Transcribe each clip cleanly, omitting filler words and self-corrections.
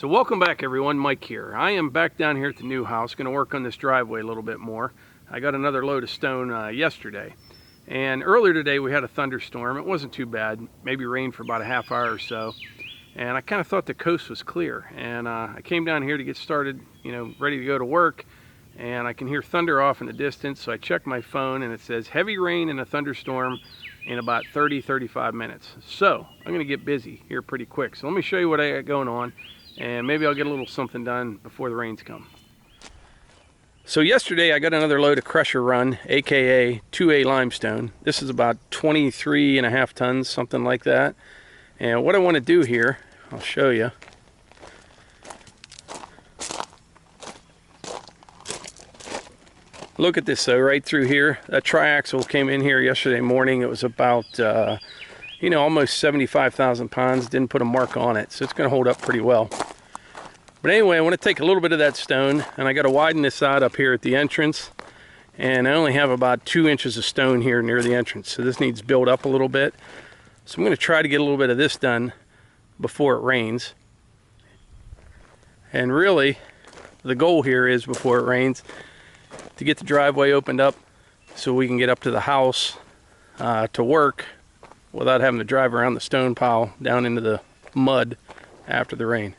So welcome back everyone, Mike here. I am back down here at the new house, going to work on this driveway a little bit more. I got another load of stone yesterday. And earlier today we had a thunderstorm. It wasn't too bad, maybe rained for about a half hour or so. And I kind of thought the coast was clear. And I came down here to get started, ready to go to work. And I can hear thunder off in the distance, so I checked my phone and it says heavy rain and a thunderstorm in about 30-35 minutes. So I'm going to get busy here pretty quick. So let me show you what I got going on, and maybe I'll get a little something done before the rains come. So yesterday I got another load of crusher run, aka 2A limestone. This is about 23.5 tons, something like that. And what I want to do here, I'll show you. Look at this though, right through here. That triaxle came in here yesterday morning. It was about, almost 75,000 pounds. Didn't put a mark on it, so it's going to hold up pretty well. But anyway, I want to take a little bit of that stone, and I got to widen this out up here at the entrance. And I only have about 2 inches of stone here near the entrance, so this needs built up a little bit. So I'm going to try to get a little bit of this done before it rains. And really, the goal here is before it rains, to get the driveway opened up so we can get up to the house to work without having to drive around the stone pile down into the mud after the rain.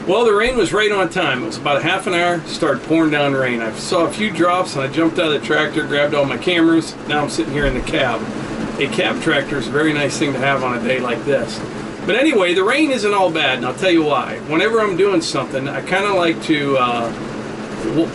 Well, the rain was right on time. It was about a half an hour, started pouring down rain. I saw a few drops and I jumped out of the tractor, grabbed all my cameras. Now I'm sitting here in the cab. A cab tractor is a very nice thing to have on a day like this. But anyway, the rain isn't all bad, and I'll tell you why. Whenever I'm doing something, I kind of like to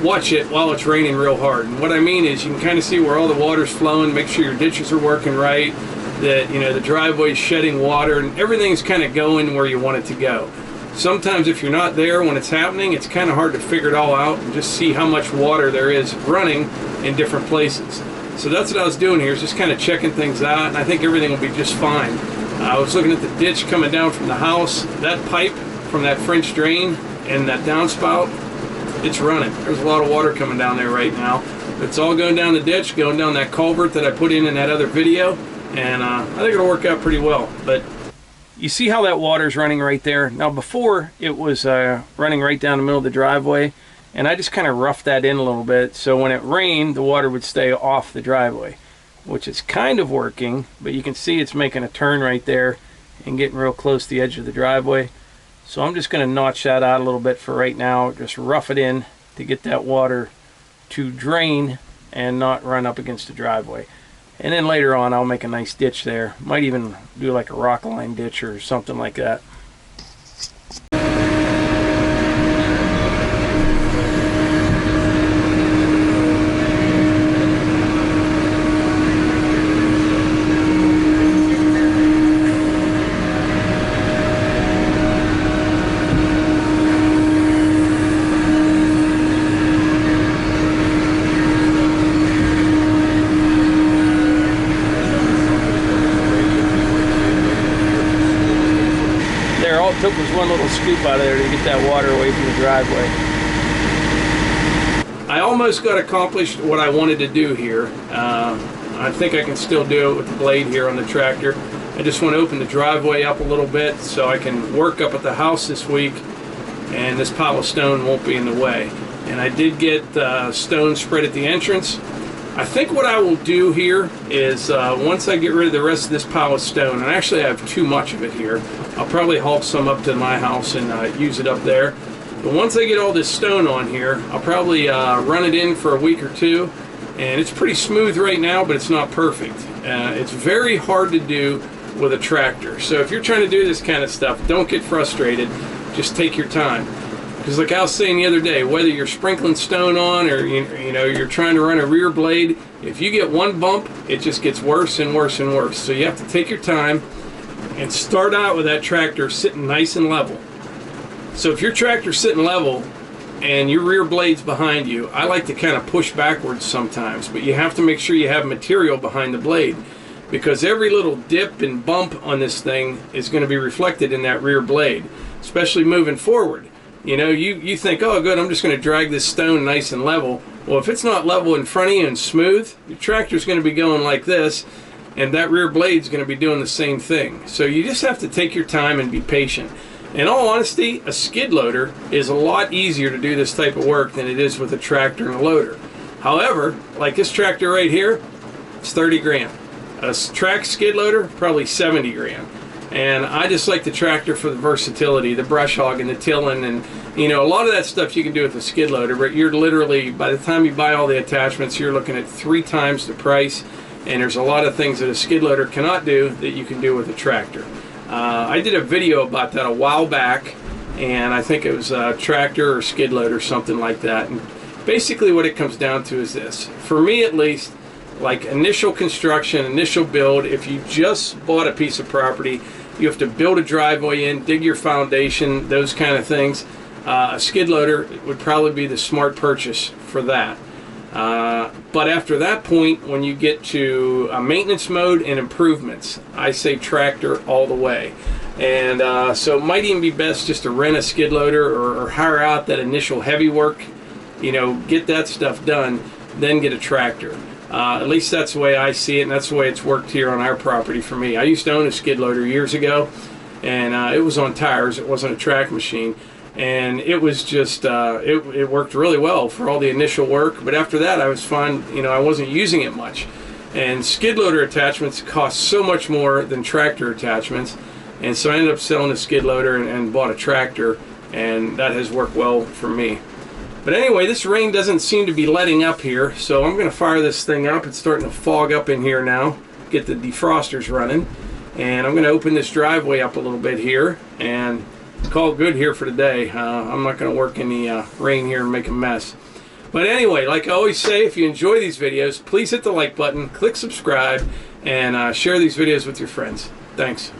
watch it while it's raining real hard. And what I mean is you can kind of see where all the water's flowing, make sure your ditches are working right, that the driveway's shedding water, and everything's kind of going where you want it to go. Sometimes if you're not there when it's happening, it's kind of hard to figure it all out and just see how much water there is running in different places. So that's what I was doing here, is just kind of checking things out, and I think everything will be just fine. I was looking at the ditch coming down from the house. That pipe from that French drain and that downspout, it's running. There's a lot of water coming down there right now. It's all going down the ditch, going down that culvert that I put in that other video, and I think it'll work out pretty well. But you see how that water's running right there? Now before, it was running right down the middle of the driveway, and I just kind of roughed that in a little bit, so when it rained, the water would stay off the driveway, which is kind of working, but you can see it's making a turn right there and getting real close to the edge of the driveway. So I'm just going to notch that out a little bit for right now, just rough it in to get that water to drain and not run up against the driveway. And then later on I'll make a nice ditch there. Might even do like a rock line ditch or something like that. All it took was one little scoop out of there to get that water away from the driveway. I almost got accomplished what I wanted to do here. I think I can still do it with the blade here on the tractor. I just want to open the driveway up a little bit so I can work up at the house this week and this pile of stone won't be in the way. And I did get stone spread at the entrance. I think what I will do here is once I get rid of the rest of this pile of stone, and actually I have too much of it here, I'll probably haul some up to my house and use it up there. But once I get all this stone on here, I'll probably run it in for a week or two, and it's pretty smooth right now, but it's not perfect. It's very hard to do with a tractor. So if you're trying to do this kind of stuff, don't get frustrated, just take your time. Because like I was saying the other day, whether you're sprinkling stone on or you're trying to run a rear blade, if you get one bump, it just gets worse and worse and worse. So you have to take your time and start out with that tractor sitting nice and level. So if your tractor's sitting level and your rear blade's behind you, I like to kind of push backwards sometimes, but you have to make sure you have material behind the blade, because every little dip and bump on this thing is going to be reflected in that rear blade, especially moving forward. You think, oh good, I'm just going to drag this stone nice and level. Well, if it's not level in front of you and smooth, your tractor's going to be going like this, and that rear blade's going to be doing the same thing. So you just have to take your time and be patient. In all honesty, a skid loader is a lot easier to do this type of work than it is with a tractor and a loader. However, like this tractor right here, it's 30 grand. A track skid loader, probably 70 grand. And I just like the tractor for the versatility, the brush hogging, the tilling, and a lot of that stuff you can do with a skid loader, but you're literally, by the time you buy all the attachments, you're looking at 3 times the price, and there's a lot of things that a skid loader cannot do that you can do with a tractor. I did a video about that a while back, and I think it was a tractor or skid loader, something like that. And basically what it comes down to is this. For me at least, like initial construction, initial build, if you just bought a piece of property, you have to build a driveway in, dig your foundation, those kind of things. A skid loader would probably be the smart purchase for that. But after that point, when you get to maintenance mode and improvements, I say tractor all the way. And so it might even be best just to rent a skid loader or hire out that initial heavy work, get that stuff done, then get a tractor. At least that's the way I see it, and that's the way it's worked here on our property for me. I used to own a skid loader years ago, and it was on tires. It wasn't a track machine, and it was just it worked really well for all the initial work. But after that, I was fine. I wasn't using it much, and skid loader attachments cost so much more than tractor attachments, and so I ended up selling a skid loader and bought a tractor. and that has worked well for me. But anyway, this rain doesn't seem to be letting up here, so I'm going to fire this thing up. It's starting to fog up in here now. Get the defrosters running, and I'm going to open this driveway up a little bit here and call it good here for today. I'm not going to work in the rain here and make a mess. But anyway, like I always say, if you enjoy these videos, please hit the like button, click subscribe, and share these videos with your friends. Thanks.